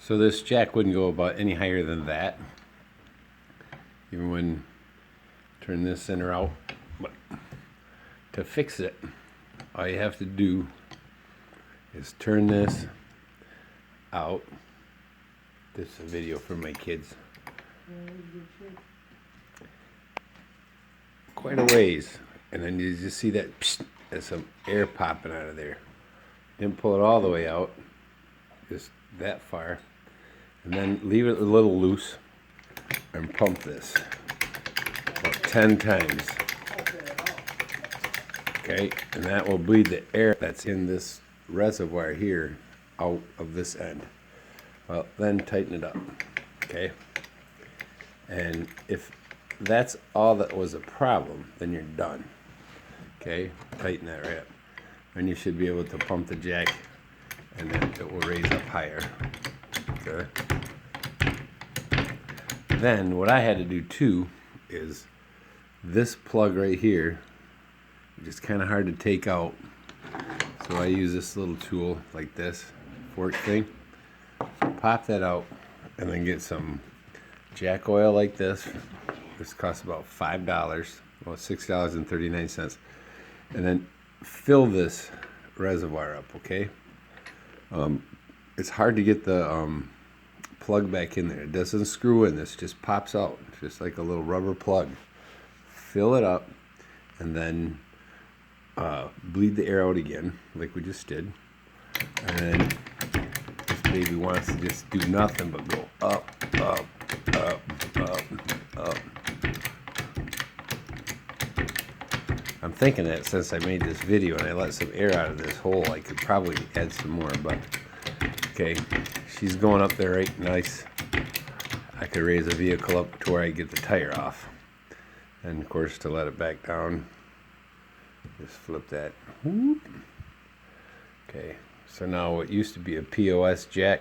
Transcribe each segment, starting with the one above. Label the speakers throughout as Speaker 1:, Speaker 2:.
Speaker 1: So this jack wouldn't go about any higher than that, even when turn this center out. But to fix it, all you have to do is turn this out. This is a video for my kids. Quite a ways, and then you just see that psst, there's some air popping out of there. Didn't pull it all the way out, just that far, and then leave it a little loose and pump this about 10 times. Okay, and that will bleed the air that's in this reservoir here out of this end. Well, then tighten it up. Okay, and if that's all that was a problem, then you're done. Okay, tighten that right up. Then you should be able to pump the jack, and then it will raise up higher. Okay. Then what I had to do too is this plug right here, which is kind of hard to take out. So I use this little tool like this, fork thing. Pop that out, and then get some jack oil like this. This costs about $5, well $6.39, and then fill this reservoir up. Okay, it's hard to get the plug back in there. It doesn't screw in. This just pops out, just like a little rubber plug. Fill it up, and then bleed the air out again, like we just did. And then this baby wants to just do nothing but go up, up, up, up, up. I'm thinking that since I made this video and I let some air out of this hole, I could probably add some more, but okay, she's going up there right nice. I could raise the vehicle up to where I get the tire off. And of course, to let it back down, just flip that. Whoop. Okay, so now what used to be a POS jack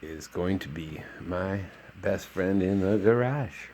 Speaker 1: is going to be my best friend in the garage.